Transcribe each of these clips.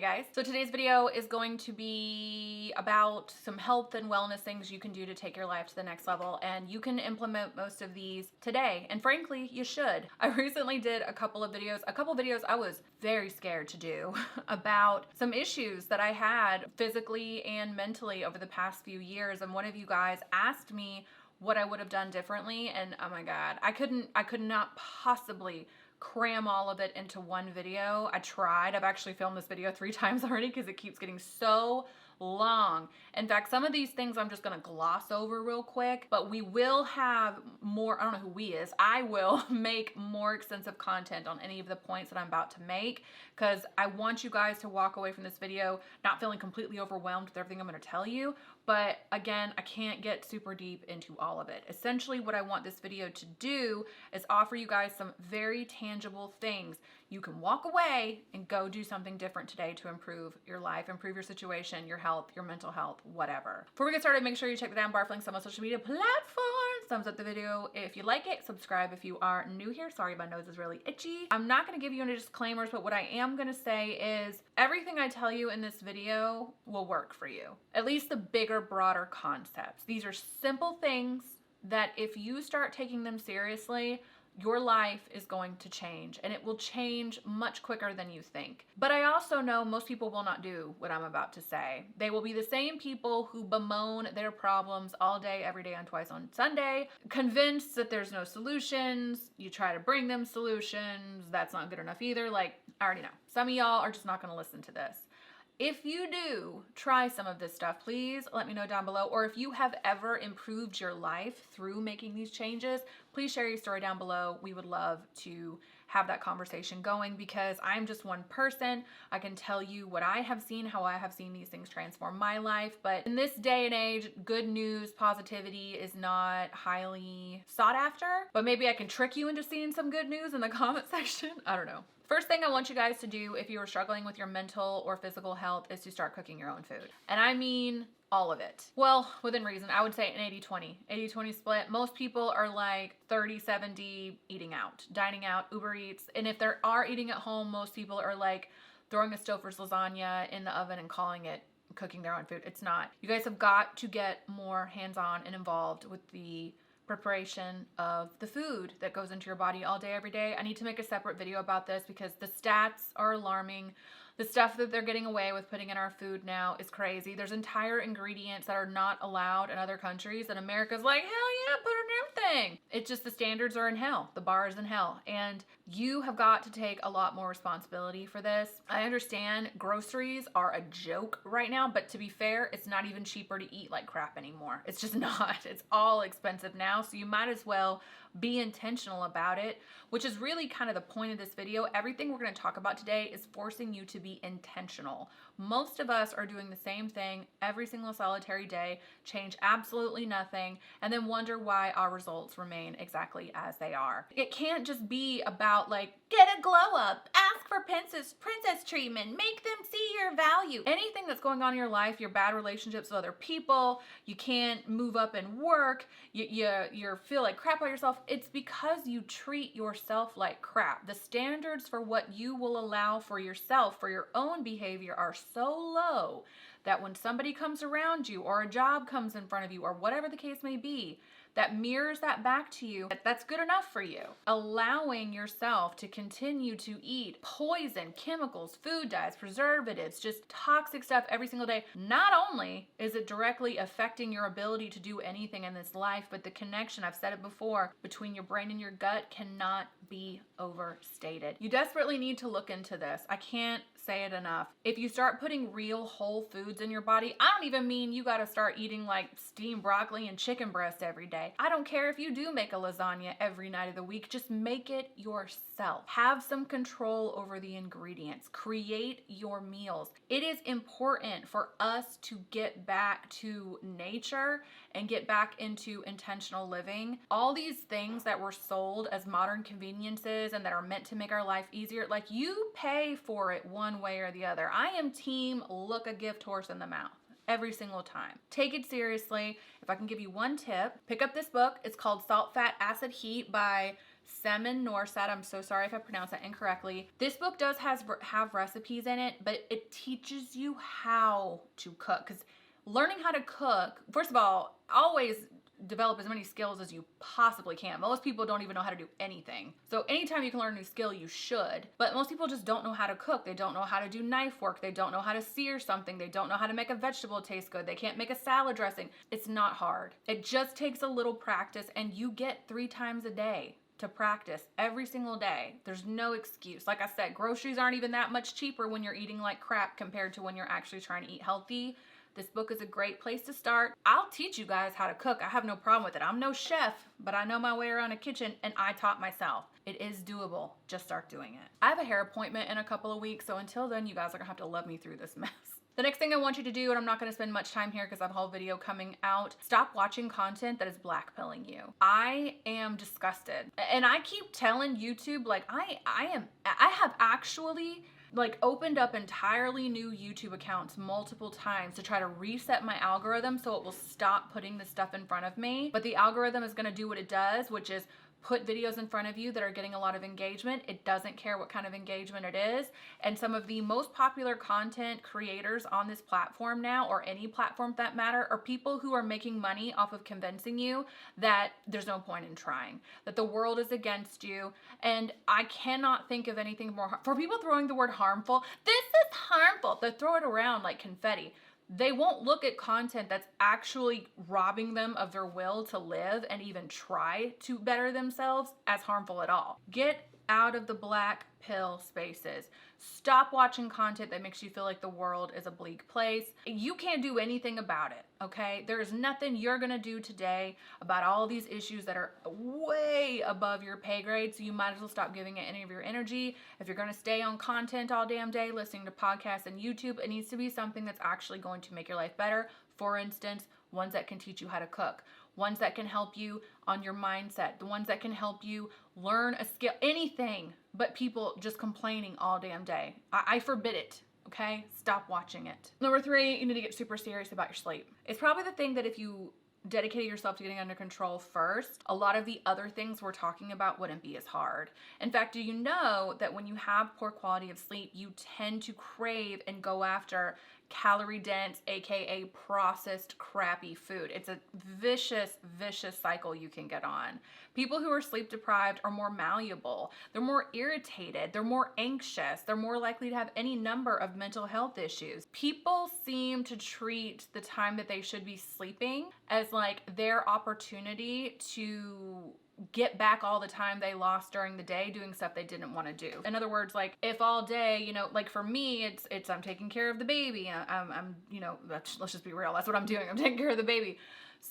guys. So today's video is going to be about some health and wellness things you can do to take your life to the next level, and you can implement most of these today, and frankly you should. I recently did a couple of videos I was very scared to do about some issues that I had physically and mentally over the past few years, and one of you guys asked me what I would have done differently, and oh my god, I could not possibly cram all of it into one video. I tried. I've actually filmed this video 3 times already because it keeps getting so long. In fact, some of these things I'm just going to gloss over real quick, but we will have more, I don't know who we is, I will make more extensive content on any of the points that I'm about to make, because I want you guys to walk away from this video not feeling completely overwhelmed with everything I'm going to tell you. But again, I can't get super deep into all of it. Essentially, what I want this video to do is offer you guys some very tangible things. You can walk away and go do something different today to improve your life, improve your situation, your health, your mental health, whatever. Before we get started, make sure you check the down bar for links on my social media platforms. Thumbs up the video if you like it. Subscribe if you are new here. Sorry, my nose is really itchy. I'm not going to give you any disclaimers, but what I am going to say is everything I tell you in this video will work for you. At least the bigger, broader concepts. These are simple things that if you start taking them seriously, your life is going to change, and it will change much quicker than you think. But I also know most people will not do what I'm about to say. They will be the same people who bemoan their problems all day, every day, and twice on Sunday, convinced that there's no solutions. You try to bring them solutions. That's not good enough either. Like, I already know. Some of y'all are just not going to listen to this. If you do try some of this stuff, please let me know down below. Or if you have ever improved your life through making these changes, please share your story down below. We would love to have that conversation going, because I'm just one person. I can tell you what I have seen, how I have seen these things transform my life. But in this day and age, good news, positivity is not highly sought after. But maybe I can trick you into seeing some good news in the comment section. I don't know. First thing I want you guys to do if you are struggling with your mental or physical health is to start cooking your own food. And I mean all of it. Well, within reason. I would say an 80-20. 80-20 split. Most people are like 30-70 eating out, dining out, Uber Eats. And if they are eating at home, most people are like throwing a Stouffer's lasagna in the oven and calling it cooking their own food. It's not. You guys have got to get more hands-on and involved with the preparation of the food that goes into your body all day, every day. I need to make a separate video about this because the stats are alarming. The stuff that they're getting away with putting in our food now is crazy. There's entire ingredients that are not allowed in other countries, and America's like, hell yeah, put it in everything. It's just the standards are in hell. The bar is in hell. And you have got to take a lot more responsibility for this. I understand groceries are a joke right now, but to be fair, it's not even cheaper to eat like crap anymore. It's just not. It's all expensive now, so you might as well be intentional about it, which is really kind of the point of this video. Everything we're going to talk about today is forcing you to be intentional. Most of us are doing the same thing every single solitary day, change absolutely nothing, and then wonder why our results remain exactly as they are. It can't just be about like, get a glow up, ask for princess treatment, make them see your value. Anything that's going on in your life, your bad relationships with other people, you can't move up in work, you feel like crap about yourself, it's because you treat yourself like crap. The standards for what you will allow for yourself, for your own behavior, are so low that when somebody comes around you or a job comes in front of you or whatever the case may be, that mirrors that back to you, that's good enough for you. Allowing yourself to continue to eat poison, chemicals, food dyes, preservatives, just toxic stuff every single day. Not only is it directly affecting your ability to do anything in this life, but the connection, I've said it before, between your brain and your gut cannot be overstated. You desperately need to look into this. I can't say it enough. If you start putting real whole foods in your body, I don't even mean you got to start eating like steamed broccoli and chicken breast every day. I don't care if you do make a lasagna every night of the week. Just make it yourself. Have some control over the ingredients. Create your meals. It is important for us to get back to nature and get back into intentional living. All these things that were sold as modern conveniences and that are meant to make our life easier, like, you pay for it one way or the other. I am team look a gift horse in the mouth every single time. Take it seriously. If I can give you one tip, pick up this book. It's called Salt, Fat, Acid, Heat by Semen Norsat. I'm so sorry if I pronounced that incorrectly. This book does have recipes in it, but it teaches you how to cook. Because learning how to cook, first of all, always develop as many skills as you possibly can. Most people don't even know how to do anything. So anytime you can learn a new skill, you should. But most people just don't know how to cook. They don't know how to do knife work. They don't know how to sear something. They don't know how to make a vegetable taste good. They can't make a salad dressing. It's not hard. It just takes a little practice, and you get 3 times a day to practice every single day. There's no excuse. Like I said, groceries aren't even that much cheaper when you're eating like crap compared to when you're actually trying to eat healthy. This book is a great place to start. I'll teach you guys how to cook. I have no problem with it. I'm no chef, but I know my way around a kitchen, and I taught myself. It is doable. Just start doing it. I have a hair appointment in a couple of weeks, so until then, you guys are gonna have to love me through this mess. The next thing I want you to do, and I'm not going to spend much time here because I have a whole video coming out, stop watching content that is blackpilling you. I am disgusted. And I keep telling YouTube, like, I have actually like opened up entirely new YouTube accounts multiple times to try to reset my algorithm so it will stop putting this stuff in front of me. But the algorithm is going to do what it does, which is put videos in front of you that are getting a lot of engagement. It doesn't care what kind of engagement it is. And some of the most popular content creators on this platform now, or any platform for that matter, are people who are making money off of convincing you that there's no point in trying, that the world is against you. And I cannot think of anything more for people throwing the word harmful. This is harmful. They throw it around like confetti. They won't look at content that's actually robbing them of their will to live and even try to better themselves as harmful at all. Get out of the black pill spaces. Stop watching content that makes you feel like the world is a bleak place. You can't do anything about it, okay? There is nothing you're gonna do today about all these issues that are way above your pay grade, so you might as well stop giving it any of your energy. If you're gonna stay on content all damn day, listening to podcasts and YouTube, it needs to be something that's actually going to make your life better. For instance, ones that can teach you how to cook, ones that can help you on your mindset, the ones that can help you learn a skill, anything but people just complaining all damn day. I forbid it, okay? Stop watching it. Number 3, you need to get super serious about your sleep. It's probably the thing that if you dedicated yourself to getting under control first, a lot of the other things we're talking about wouldn't be as hard. In fact, do you know that when you have poor quality of sleep, you tend to crave and go after calorie dense, aka processed crappy food? It's a vicious cycle you can get on. People who are sleep deprived are more malleable, they're more irritated, they're more anxious, they're more likely to have any number of mental health issues. People seem to treat the time that they should be sleeping as like their opportunity to get back all the time they lost during the day doing stuff they didn't want to do. In other words, like if all day, you know, like for me, it's I'm taking care of the baby. I'm you know, let's just be real. That's what I'm doing. I'm taking care of the baby.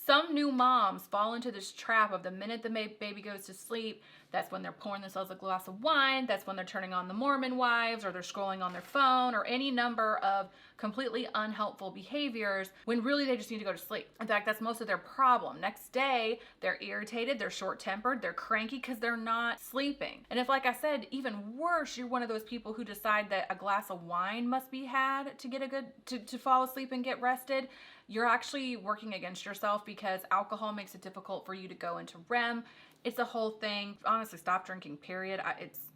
Some new moms fall into this trap of the minute the baby goes to sleep, that's when they're pouring themselves a glass of wine, that's when they're turning on the Mormon Wives, or they're scrolling on their phone, or any number of completely unhelpful behaviors, when really they just need to go to sleep. In fact, that's most of their problem. Next day, they're irritated, they're short-tempered, they're cranky because they're not sleeping. And if, like I said, even worse, you're one of those people who decide that a glass of wine must be had to get a good, to fall asleep and get rested, you're actually working against yourself because alcohol makes it difficult for you to go into REM. It's a whole thing. Honestly, stop drinking, period.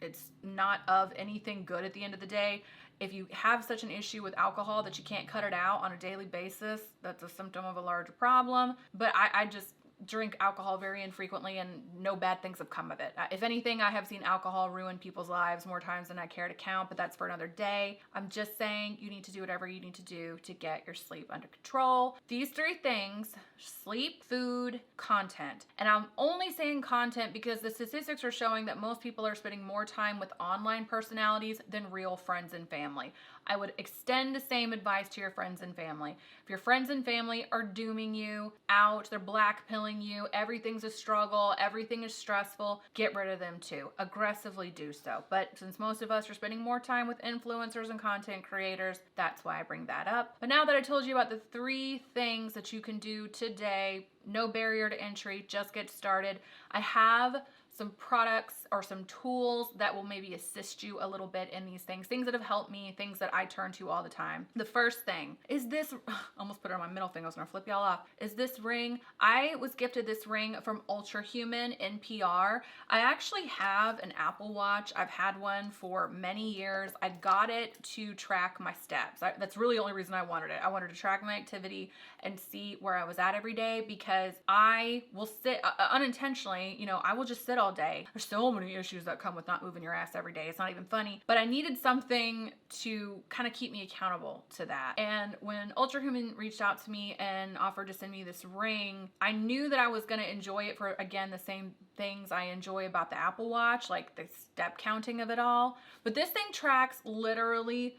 It's not of anything good at the end of the day. If you have such an issue with alcohol that you can't cut it out on a daily basis, that's a symptom of a larger problem. But I just drink alcohol very infrequently, and no bad things have come of it. If anything, I have seen alcohol ruin people's lives more times than I care to count, but that's for another day. I'm just saying you need to do whatever you need to do to get your sleep under control. These 3 things: sleep, food, content. And I'm only saying content because the statistics are showing that most people are spending more time with online personalities than real friends and family. I would extend the same advice to your friends and family. If your friends and family are dooming you out, they're blackpilling you, everything's a struggle, everything is stressful, get rid of them too. Aggressively do so. But since most of us are spending more time with influencers and content creators, that's why I bring that up. But now that I told you about the 3 things that you can do today, no barrier to entry, just get started, I have some products or some tools that will maybe assist you a little bit in these things that have helped me, things that I turn to all the time. The first thing is this, almost put it on my middle finger, I was gonna flip y'all off, is this ring. I was gifted this ring from Ultra Human NPR. I actually have an Apple Watch. I've had one for many years. I got it to track my steps. That's really the only reason I wanted it. I wanted to track my activity and see where I was at every day, because I will sit unintentionally, you know, I will just sit all day. There's so many issues that come with not moving your ass every day. It's not even funny, but I needed something to kind of keep me accountable to that. And when Ultra Human reached out to me and offered to send me this ring, I knew that I was going to enjoy it for, again, the same things I enjoy about the Apple Watch, like the step counting of it all. But this thing tracks literally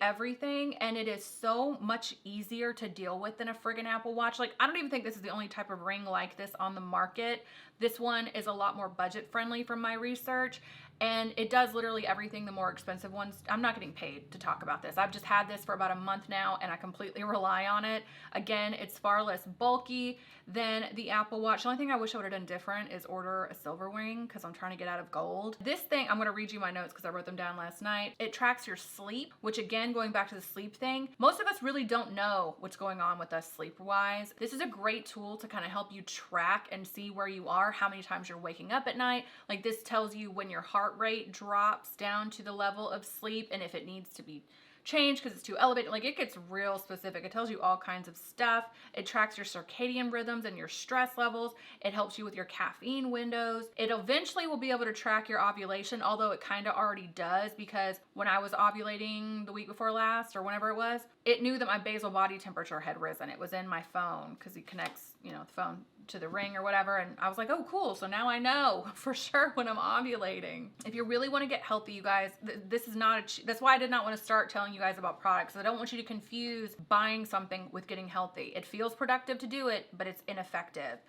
everything, and it is so much easier to deal with than a friggin' Apple Watch. Like, I don't even think this is the only type of ring like this on the market. This one is a lot more budget friendly from my research, and it does literally everything the more expensive ones. I'm not getting paid to talk about this. I've just had this for about a month now, and I completely rely on it. Again, it's far less bulky than the Apple Watch. The only thing I wish I would have done different is order a silver ring, because I'm trying to get out of gold. This thing, I'm going to read you my notes because I wrote them down last night. It tracks your sleep, which, again, going back to the sleep thing, most of us really don't know what's going on with us sleep-wise. This is a great tool to kind of help you track and see where you are, how many times you're waking up at night. Like, this tells you when your heart rate drops down to the level of sleep and if it needs to be changed because it's too elevated. Like, it gets real specific. It tells you all kinds of stuff. It tracks your circadian rhythms and your stress levels. It helps you with your caffeine windows. It eventually will be able to track your ovulation, although it kind of already does, because when I was ovulating the week before last or whenever it was, it knew that my basal body temperature had risen. It was in my phone because it connects, you know, the phone to the ring or whatever, and I was like, oh cool, so now I know for sure when I'm ovulating. If you really want to get healthy, you guys, this is not that's why I did not want to start telling you guys about products. I don't want you to confuse buying something with getting healthy. It feels productive to do it, but it's ineffective.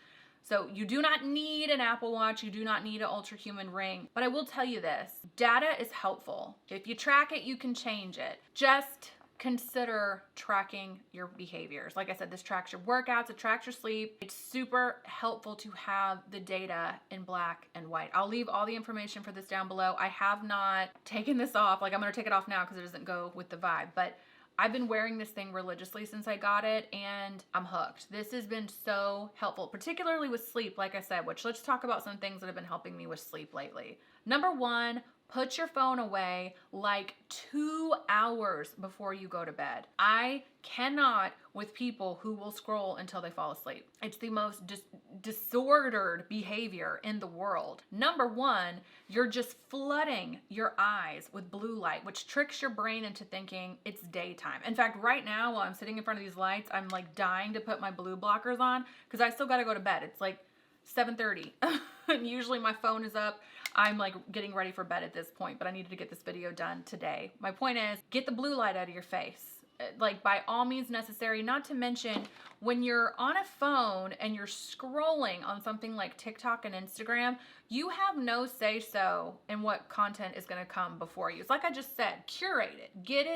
So you do not need an Apple Watch, you do not need an Ultra Human ring, but I will tell you this, data is helpful. If you track it, you can change it. Just consider tracking your behaviors. Like I said, this tracks your workouts, it tracks your sleep. It's super helpful to have the data in black and white. I'll leave all the information for this down below. I have not taken this off. Like, I'm going to take it off now because it doesn't go with the vibe, but I've been wearing this thing religiously since I got it, and I'm hooked. This has been so helpful, particularly with sleep, like I said, which let's talk about some things that have been helping me with sleep lately. Number one, put your phone away like 2 hours before you go to bed. I cannot with people who will scroll until they fall asleep. It's the most disordered behavior in the world. Number one, you're just flooding your eyes with blue light, which tricks your brain into thinking it's daytime. In fact, right now, while I'm sitting in front of these lights, I'm like dying to put my blue blockers on because I still got to go to bed. It's like 7:30 and usually my phone is up. I'm like getting ready for bed at this point, but I needed to get this video done today. My point is, get the blue light out of your face. Like, by all means necessary, not to mention when you're on a phone and you're scrolling on something like TikTok and Instagram, you have no say-so in what content is going to come before you. It's like I just said, curate it, get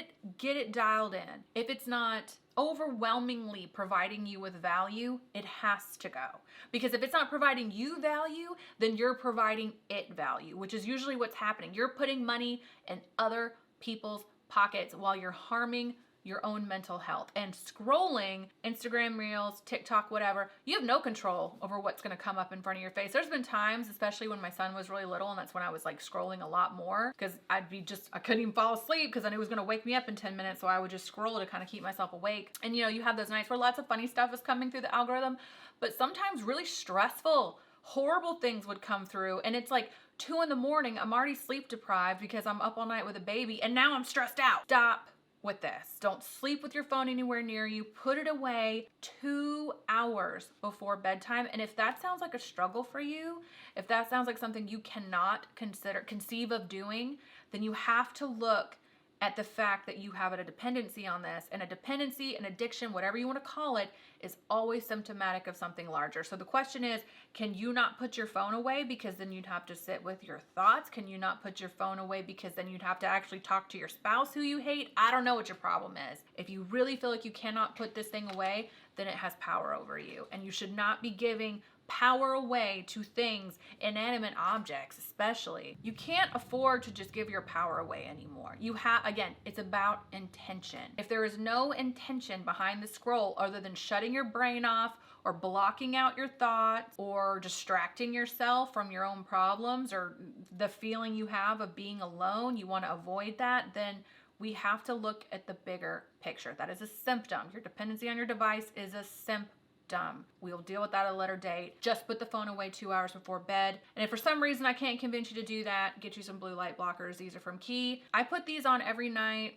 it dialed in. If it's not overwhelmingly providing you with value, it has to go. Because if it's not providing you value, then you're providing it value, which is usually what's happening. You're putting money in other people's pockets while you're harming your own mental health. And scrolling Instagram Reels, TikTok, whatever, you have no control over what's going to come up in front of your face. There's been times, especially when my son was really little, and that's when I was like scrolling a lot more because I couldn't even fall asleep because I knew it was going to wake me up in 10 minutes. So I would just scroll to kind of keep myself awake. And you know, you have those nights where lots of funny stuff is coming through the algorithm, but sometimes really stressful, horrible things would come through. And it's like 2 a.m. I'm already sleep deprived because I'm up all night with a baby, and now I'm stressed out. Stop with this. Don't sleep with your phone anywhere near you. Put it away 2 hours before bedtime. And if that sounds like a struggle for you, if that sounds like something you cannot conceive of doing, then you have to look at the fact that you have a dependency on this. And a dependency, an addiction, whatever you want to call it, is always symptomatic of something larger. So the question is, can you not put your phone away because then you'd have to sit with your thoughts? Can you not put your phone away because then you'd have to actually talk to your spouse who you hate? I don't know what your problem is. If you really feel like you cannot put this thing away, then it has power over you. And you should not be giving power away to things, inanimate objects especially. You can't afford to just give your power away anymore. You have, again, it's about intention. If there is no intention behind the scroll other than shutting your brain off or blocking out your thoughts or distracting yourself from your own problems or the feeling you have of being alone, you want to avoid that, then we have to look at the bigger picture. That is a symptom. Your dependency on your device is a symptom. We'll deal with that at a later date. Just put the phone away 2 hours before bed. And if for some reason I can't convince you to do that, get you some blue light blockers. These are from Key. I put these on every night,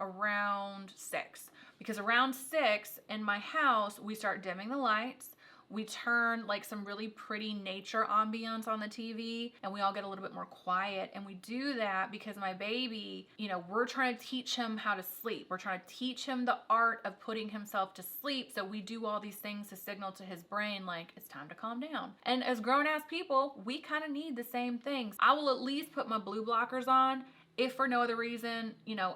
around 6. Because around 6 in my house, we start dimming the lights. We turn like some really pretty nature ambience on the TV and we all get a little bit more quiet. And we do that because my baby, we're trying to teach him how to sleep. We're trying to teach him the art of putting himself to sleep. So we do all these things to signal to his brain like it's time to calm down. And as grown-ass people, we kind of need the same things. I will at least put my blue blockers on. If for no other reason,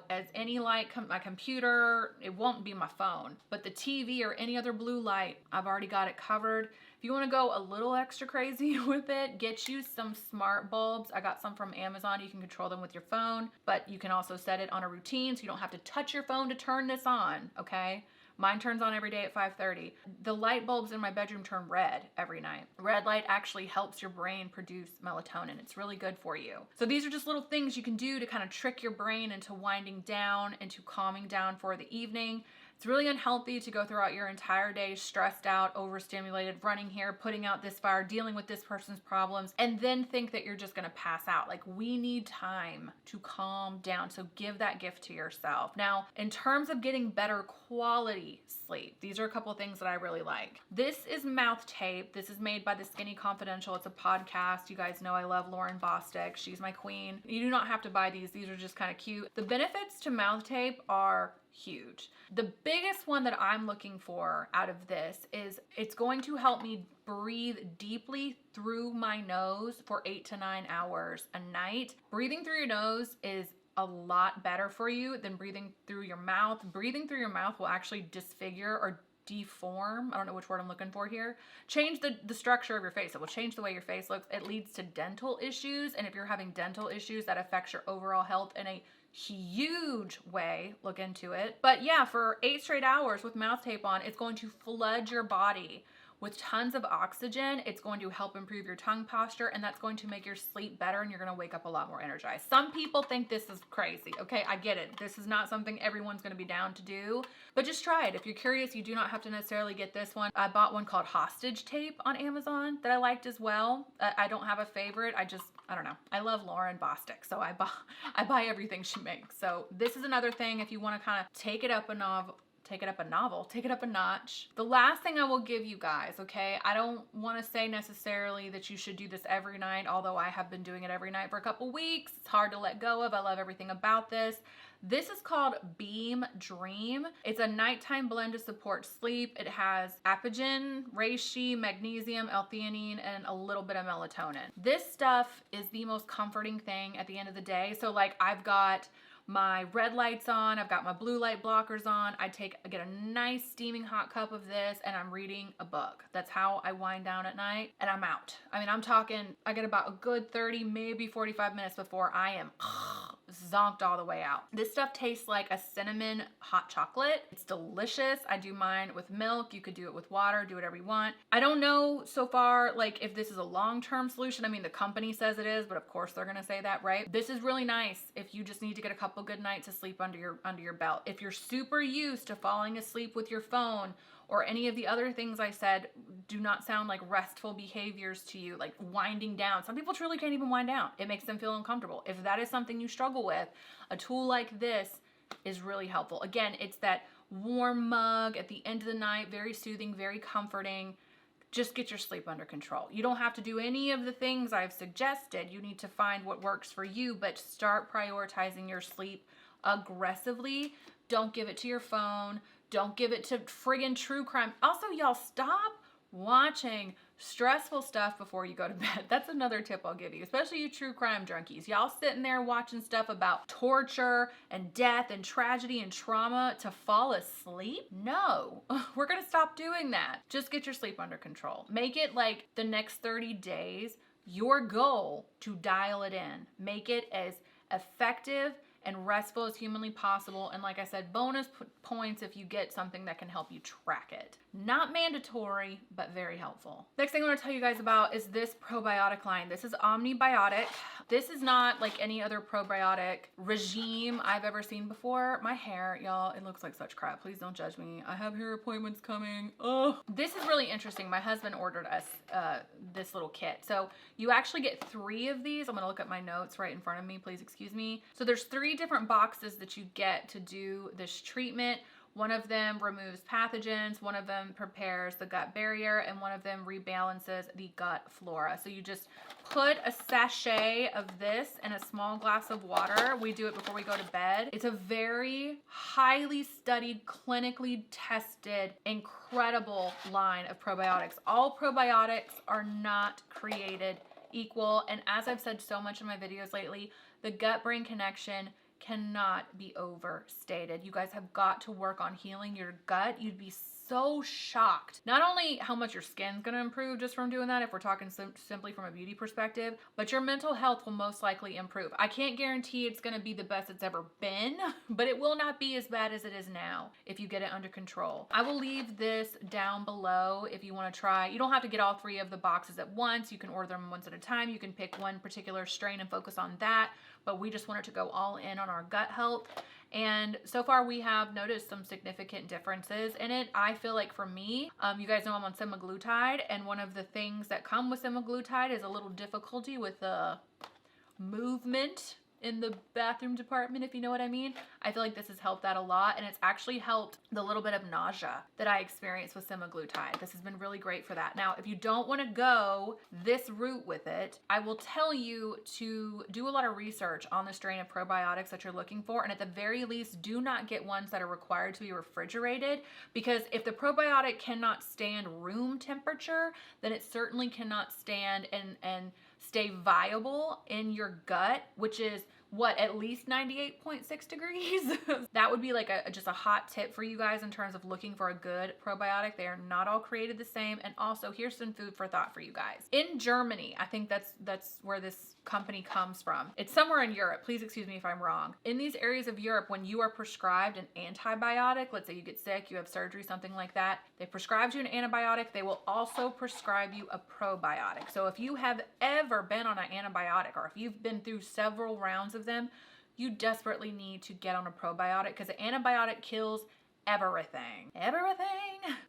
as any light, my computer, it won't be my phone, but the TV or any other blue light, I've already got it covered. If you want to go a little extra crazy with it, get you some smart bulbs. I got some from Amazon. You can control them with your phone, but you can also set it on a routine so you don't have to touch your phone to turn this on, okay? Mine turns on every day at 5:30. The light bulbs in my bedroom turn red every night. Red light actually helps your brain produce melatonin. It's really good for you. So these are just little things you can do to kind of trick your brain into winding down, into calming down for the evening. It's really unhealthy to go throughout your entire day stressed out, overstimulated, running here, putting out this fire, dealing with this person's problems, and then think that you're just gonna pass out. Like, we need time to calm down. So give that gift to yourself. Now, in terms of getting better quality sleep, these are a couple things that I really like. This is mouth tape. This is made by The Skinny Confidential. It's a podcast. You guys know I love Lauren Bostic. She's my queen. You do not have to buy these. These are just kind of cute. The benefits to mouth tape are huge. The biggest one that I'm looking for out of this is it's going to help me breathe deeply through my nose for 8 to 9 hours a night. Breathing through your nose is a lot better for you than breathing through your mouth. Breathing through your mouth will actually disfigure or deform, I don't know which word I'm looking for here, change the structure of your face. It will change the way your face looks. It leads to dental issues, and if you're having dental issues, that affects your overall health in a huge way. Look into it. But yeah, for 8 straight hours with mouth tape on, it's going to flood your body with tons of oxygen. It's going to help improve your tongue posture, and that's going to make your sleep better, and you're going to wake up a lot more energized. Some people think this is crazy. Okay, I get it. This is not something everyone's going to be down to do, but just try it. If you're curious, you do not have to necessarily get this one. I bought one called Hostage Tape on Amazon that I liked as well. I don't have a favorite. I don't know. I love Lauren Bostic, so I buy everything she makes. So this is another thing if you want to kind of take it up a notch. The last thing I will give you guys, okay, I don't want to say necessarily that you should do this every night, although I have been doing it every night for a couple weeks. It's hard to let go of. I love everything about this. This is called Beam Dream. It's a nighttime blend to support sleep. It has apigenin, reishi, magnesium, L-theanine, and a little bit of melatonin. This stuff is the most comforting thing at the end of the day. So like I've got my red lights on, I've got my blue light blockers on. I get a nice steaming hot cup of this and I'm reading a book. That's how I wind down at night and I'm out. I mean, I'm talking, I get about a good 30, maybe 45 minutes before I am zonked all the way out. This stuff tastes like a cinnamon hot chocolate. It's delicious. I do mine with milk. You could do it with water, do whatever you want. I don't know so far, like if this is a long-term solution. I mean, the company says it is, but of course they're gonna say that, right? This is really nice if you just need to get a couple good nights of sleep under your belt. If you're super used to falling asleep with your phone or any of the other things I said do not sound like restful behaviors to you, like winding down. Some people truly can't even wind down. It makes them feel uncomfortable. If that is something you struggle with, a tool like this is really helpful. Again, it's that warm mug at the end of the night, very soothing, very comforting. Just get your sleep under control. You don't have to do any of the things I've suggested. You need to find what works for you, but start prioritizing your sleep aggressively. Don't give it to your phone. Don't give it to friggin' true crime. Also, y'all, stop watching stressful stuff before you go to bed. That's another tip I'll give you, especially you true crime junkies. Y'all sitting there watching stuff about torture and death and tragedy and trauma to fall asleep? No, we're gonna stop doing that. Just get your sleep under control. Make it like the next 30 days your goal to dial it in. Make it as effective and restful as humanly possible. And like I said, bonus points if you get something that can help you track it. Not mandatory, but very helpful. Next thing I want to tell you guys about is this probiotic line. This is Omnibiotic. This is not like any other probiotic regime I've ever seen before. My hair, y'all, it looks like such crap. Please don't judge me. I have hair appointments coming. Oh, this is really interesting. My husband ordered us this little kit. So you actually get 3 of these. I'm gonna look at my notes right in front of me. Please excuse me. So there's 3 different boxes that you get to do this treatment. One of them removes pathogens, one of them prepares the gut barrier, and one of them rebalances the gut flora. So you just put a sachet of this in a small glass of water. We do it before we go to bed. It's a very highly studied, clinically tested, incredible line of probiotics. All probiotics are not created equal. And as I've said so much in my videos lately, the gut-brain connection cannot be overstated. You guys have got to work on healing your gut. You'd be so shocked. Not only how much your skin's gonna improve just from doing that, if we're talking simply from a beauty perspective, but your mental health will most likely improve. I can't guarantee it's gonna be the best it's ever been, but it will not be as bad as it is now if you get it under control. I will leave this down below if you wanna try. You don't have to get all 3 of the boxes at once. You can order them once at a time. You can pick one particular strain and focus on that, but we just wanted to go all in on our gut health. And so far we have noticed some significant differences in it. I feel like for me, you guys know I'm on semaglutide, and one of the things that come with semaglutide is a little difficulty with the movement in the bathroom department, if you know what I mean. I feel like this has helped that a lot, and it's actually helped the little bit of nausea that I experienced with semaglutide. This has been really great for that. Now, if you don't want to go this route with it, I will tell you to do a lot of research on the strain of probiotics that you're looking for, and at the very least, do not get ones that are required to be refrigerated, because if the probiotic cannot stand room temperature, then it certainly cannot stand and stay viable in your gut, which is what, at least 98.6 degrees? That would be like just a hot tip for you guys in terms of looking for a good probiotic. They are not all created the same. And also, here's some food for thought for you guys. In Germany, I think that's where this company comes from. It's somewhere in Europe. Please excuse me if I'm wrong. In these areas of Europe, when you are prescribed an antibiotic, let's say you get sick, you have surgery, something like that, they prescribed you an antibiotic, they will also prescribe you a probiotic. So if you have ever been on an antibiotic, or if you've been through several rounds of them, you desperately need to get on a probiotic, because an antibiotic kills everything.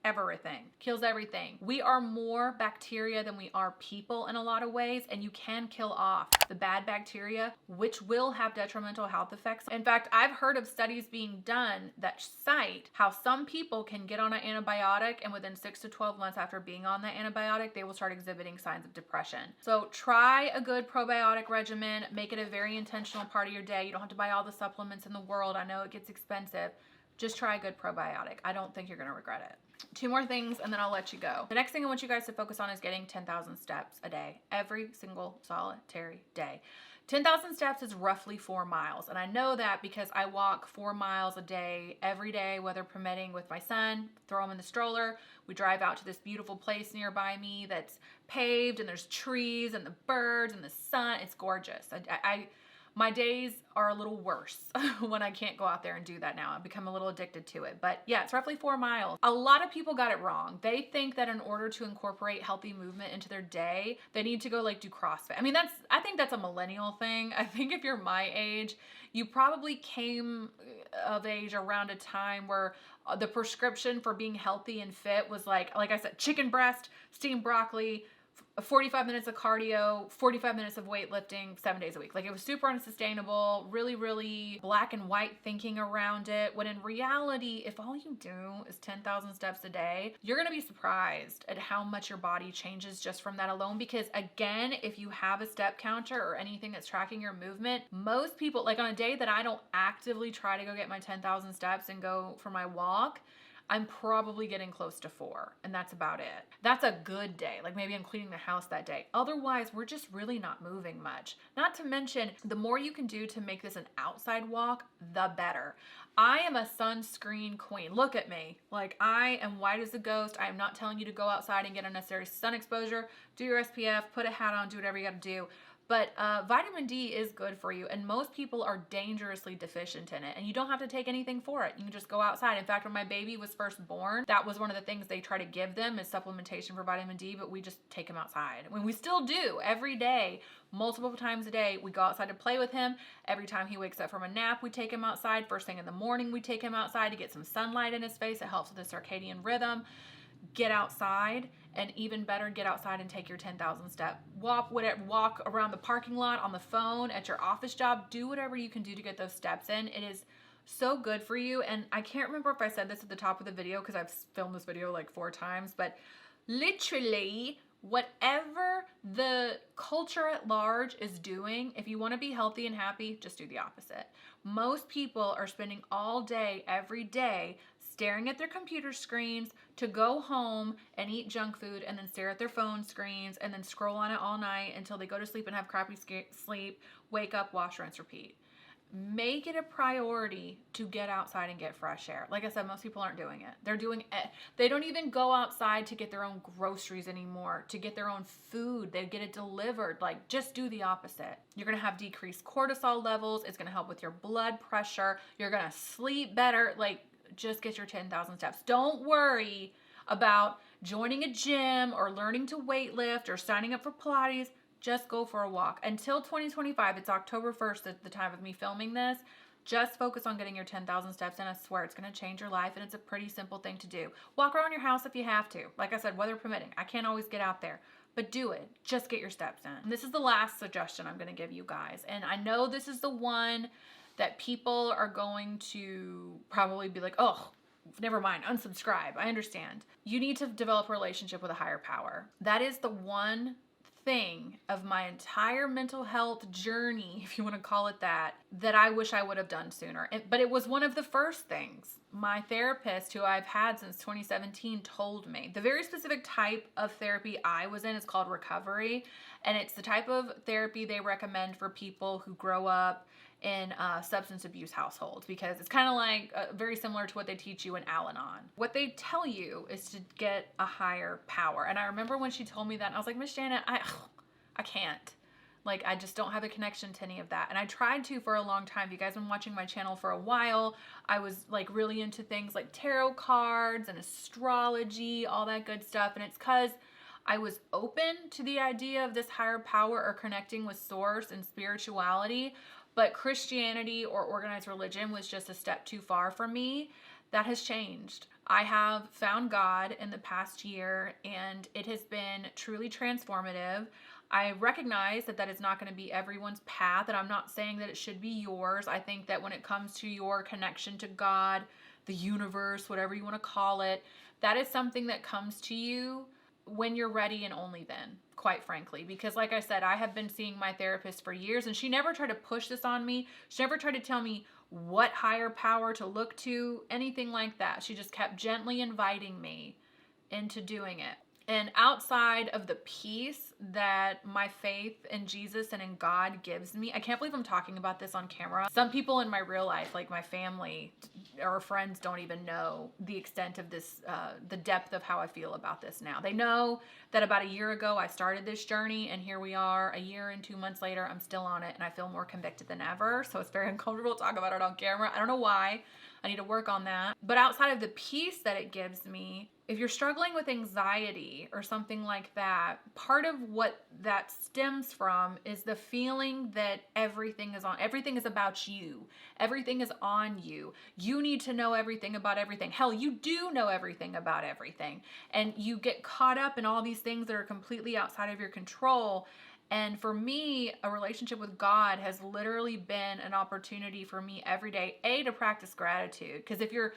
Everything. Kills everything. We are more bacteria than we are people in a lot of ways, and you can kill off the bad bacteria, which will have detrimental health effects. In fact, I've heard of studies being done that cite how some people can get on an antibiotic, and within 6 to 12 months after being on that antibiotic, they will start exhibiting signs of depression. So try a good probiotic regimen. Make it a very intentional part of your day. You don't have to buy all the supplements in the world. I know it gets expensive. Just try a good probiotic. I don't think you're gonna regret it. 2 more things and then I'll let you go. The next thing I want you guys to focus on is getting 10,000 steps a day, every single solitary day. 10,000 steps is roughly 4 miles. And I know that because I walk 4 miles a day, every day, weather permitting, with my son, throw him in the stroller. We drive out to this beautiful place nearby me that's paved, and there's trees and the birds and the sun. It's gorgeous. My days are a little worse when I can't go out there and do that now. I've become a little addicted to it. But yeah, it's roughly 4 miles. A lot of people got it wrong. They think that in order to incorporate healthy movement into their day, they need to go like do CrossFit. I mean, I think that's a millennial thing. I think if you're my age, you probably came of age around a time where the prescription for being healthy and fit was like I said, chicken breast, steamed broccoli, 45 minutes of cardio, 45 minutes of weightlifting, 7 days a week. Like, it was super unsustainable, really, really black and white thinking around it. When in reality, if all you do is 10,000 steps a day, you're going to be surprised at how much your body changes just from that alone. Because again, if you have a step counter or anything that's tracking your movement, most people, like on a day that I don't actively try to go get my 10,000 steps and go for my walk, I'm probably getting close to 4, and that's about it. That's a good day. Like maybe I'm cleaning the house that day. Otherwise, we're just really not moving much. Not to mention, the more you can do to make this an outside walk, the better. I am a sunscreen queen. Look at me. Like, I am white as a ghost. I am not telling you to go outside and get unnecessary sun exposure. Do your SPF, put a hat on, do whatever you got to do. But vitamin D is good for you, and most people are dangerously deficient in it, and you don't have to take anything for it. You can just go outside. In fact, when my baby was first born, that was one of the things they try to give them is supplementation for vitamin D, but we just take him outside. When we still do every day, multiple times a day, we go outside to play with him. Every time he wakes up from a nap, we take him outside. First thing in the morning, we take him outside to get some sunlight in his face. It helps with the circadian rhythm. Get outside, and even better, get outside and take your 10,000 step walk, whatever, walk around the parking lot, on the phone, at your office job. Do whatever you can do to get those steps in. It is so good for you. And I can't remember if I said this at the top of the video because I've filmed this video like 4 times, but literally whatever the culture at large is doing, if you want to be healthy and happy, just do the opposite. Most people are spending all day, every day, staring at their computer screens to go home and eat junk food and then stare at their phone screens and then scroll on it all night until they go to sleep and have crappy sleep, wake up, wash, rinse, repeat. Make it a priority to get outside and get fresh air. Like I said, most people aren't doing it. They're doing it. They don't even go outside to get their own groceries anymore, to get their own food. They get it delivered. Like, just do the opposite. You're going to have decreased cortisol levels. It's going to help with your blood pressure. You're going to sleep better. Like, just get your 10,000 steps. Don't worry about joining a gym or learning to weight lift or signing up for Pilates. Just go for a walk. Until 2025, it's October 1st at the time of me filming this. Just focus on getting your 10,000 steps, and I swear it's going to change your life, and it's a pretty simple thing to do. Walk around your house if you have to. Like I said, weather permitting. I can't always get out there, but do it. Just get your steps in. And this is the last suggestion I'm going to give you guys, and I know this is the one that people are going to probably be like, oh, never mind, unsubscribe. I understand. You need to develop a relationship with a higher power. That is the one thing of my entire mental health journey, if you want to call it that, that I wish I would have done sooner. But it was one of the first things my therapist, who I've had since 2017, told me. The very specific type of therapy I was in is called recovery, and it's the type of therapy they recommend for people who grow up in substance abuse households, because it's kind of like very similar to what they teach you in Al-Anon. What they tell you is to get a higher power. And I remember when she told me that, and I was like, Miss Janet, I can't. Like, I just don't have a connection to any of that. And I tried to for a long time. If you guys have been watching my channel for a while, I was like really into things like tarot cards and astrology, all that good stuff. And it's because I was open to the idea of this higher power or connecting with source and spirituality, but Christianity or organized religion was just a step too far for me. That has changed. I have found God in the past year, and it has been truly transformative. I recognize that that is not going to be everyone's path, and I'm not saying that it should be yours. I think that when it comes to your connection to God, the universe, whatever you want to call it, that is something that comes to you when you're ready, and only then, quite frankly. Because like I said, I have been seeing my therapist for years, and she never tried to push this on me. She never tried to tell me what higher power to look to, anything like that. She just kept gently inviting me into doing it. And outside of the peace that my faith in Jesus and in God gives me, I can't believe I'm talking about this on camera. Some people in my real life, like my family or friends, don't even know the extent of this, the depth of how I feel about this now. They know that about a year ago I started this journey, and here we are a year and 2 months later, I'm still on it, and I feel more convicted than ever. So it's very uncomfortable to talk about it on camera. I don't know why. I need to work on that. But outside of the peace that it gives me, if you're struggling with anxiety or something like that, part of what that stems from is the feeling that everything is about you. Everything is on you. You need to know everything about everything. Hell, you do know everything about everything. And you get caught up in all these things that are completely outside of your control. And for me, a relationship with God has literally been an opportunity for me every day, to practice gratitude. Because if you're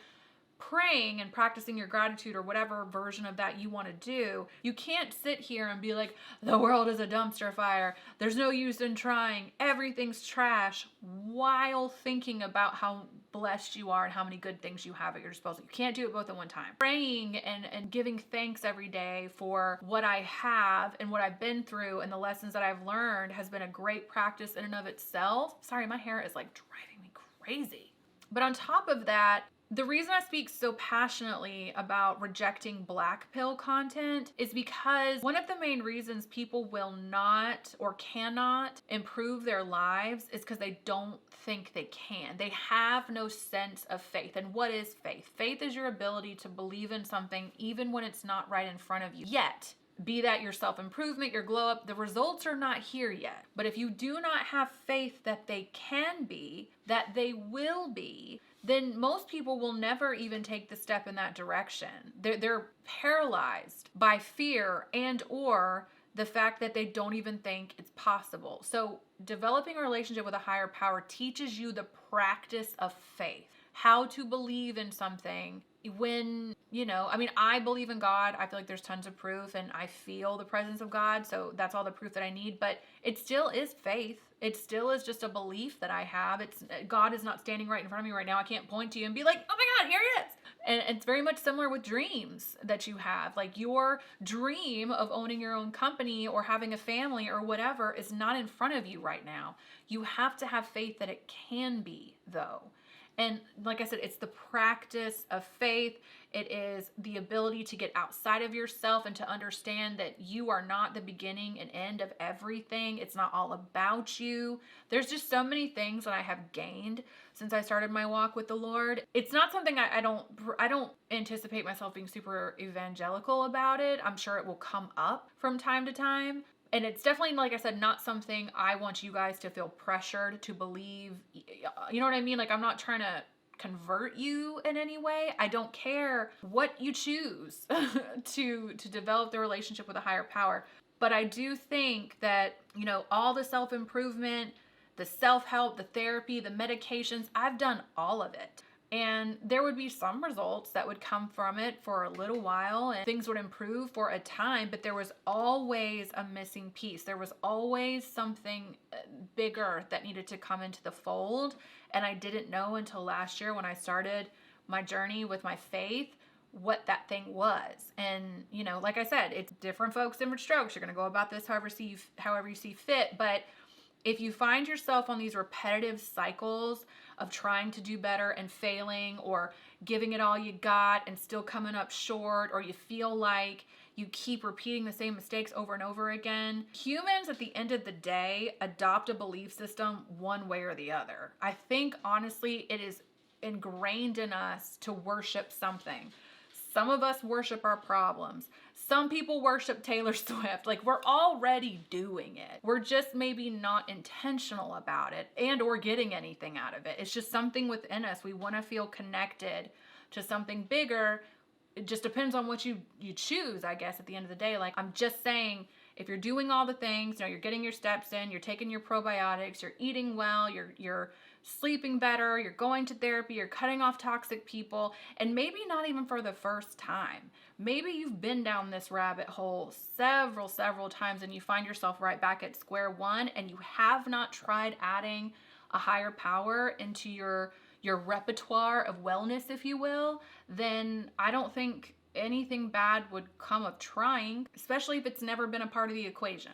praying and practicing your gratitude or whatever version of that you want to do, you can't sit here and be like, the world is a dumpster fire, there's no use in trying, everything's trash, while thinking about how blessed you are and how many good things you have at your disposal. You can't do it both at one time. Praying and giving thanks every day for what I have and what I've been through and the lessons that I've learned has been a great practice in and of itself. Sorry, my hair is like driving me crazy. But on top of that, the reason I speak so passionately about rejecting black pill content is because one of the main reasons people will not or cannot improve their lives is because they don't think they can. They have no sense of faith. And what is faith? Faith is your ability to believe in something even when it's not right in front of you. Yet, be that your self-improvement, your glow up, the results are not here yet. But if you do not have faith that they can be, that they will be, then most people will never even take the step in that direction. They're paralyzed by fear and or the fact that they don't even think it's possible. So developing a relationship with a higher power teaches you the practice of faith, how to believe in something when, I believe in God. I feel like there's tons of proof and I feel the presence of God. So that's all the proof that I need, but it still is faith. It still is just a belief that I have. God is not standing right in front of me right now. I can't point to you and be like, oh my God, here he is. And it's very much similar with dreams that you have. Like your dream of owning your own company or having a family or whatever is not in front of you right now. You have to have faith that it can be, though. And like I said, it's the practice of faith. It is the ability to get outside of yourself and to understand that you are not the beginning and end of everything. It's not all about you. There's just so many things that I have gained since I started my walk with the Lord. It's not something I don't anticipate myself being super evangelical about it. I'm sure it will come up from time to time. And it's definitely, like I said, not something I want you guys to feel pressured to believe. You know what I mean? Like, I'm not trying to convert you in any way. I don't care what you choose to develop the relationship with a higher power. But I do think that, all the self-improvement, the self-help, the therapy, the medications, I've done all of it. And there would be some results that would come from it for a little while and things would improve for a time, but there was always a missing piece. There was always something bigger that needed to come into the fold. And I didn't know until last year when I started my journey with my faith what that thing was. And, like I said, it's different folks, different strokes. You're going to go about this however you see fit. But if you find yourself on these repetitive cycles of trying to do better and failing or giving it all you got and still coming up short, or you feel like you keep repeating the same mistakes over and over again, humans at the end of the day adopt a belief system one way or the other. I think honestly it is ingrained in us to worship something. Some of us worship our problems. Some people worship Taylor Swift. Like, we're already doing it. We're just maybe not intentional about it and or getting anything out of it. It's just something within us. We want to feel connected to something bigger. It just depends on what you choose, I guess, at the end of the day. Like, I'm just saying, if you're doing all the things, you're getting your steps in, you're taking your probiotics, you're eating well, you're sleeping better, you're going to therapy, you're cutting off toxic people, and maybe not even for the first time. Maybe you've been down this rabbit hole several times and you find yourself right back at square one and you have not tried adding a higher power into your repertoire of wellness, if you will, then I don't think anything bad would come of trying, especially if it's never been a part of the equation.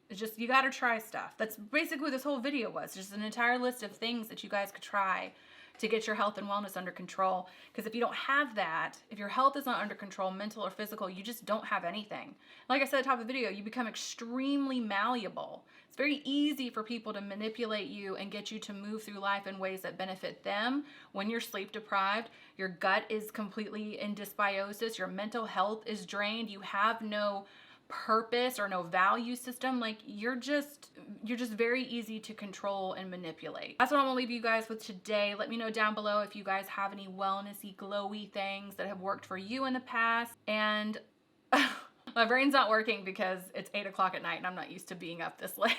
It's just, you got to try stuff. That's basically what this whole video was, just an entire list of things that you guys could try to get your health and wellness under control. Because if you don't have that, if your health is not under control, mental or physical, you just don't have anything. Like I said at the top of the video, you become extremely malleable. It's very easy for people to manipulate you and get you to move through life in ways that benefit them. When you're sleep deprived, your gut is completely in dysbiosis, your mental health is drained, you have no purpose or no value system. Like, you're just very easy to control and manipulate. That's what I'm gonna leave you guys with today. Let me know down below if you guys have any wellnessy, glowy things that have worked for you in the past. And my brain's not working because it's 8 o'clock at night and I'm not used to being up this late.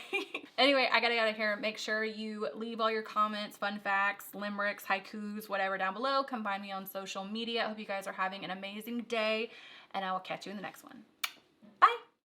Anyway, I gotta get out of here. Make sure you leave all your comments, fun facts, limericks, haikus, whatever down below. Come find me on social media. I hope you guys are having an amazing day and I will catch you in the next one. Bye.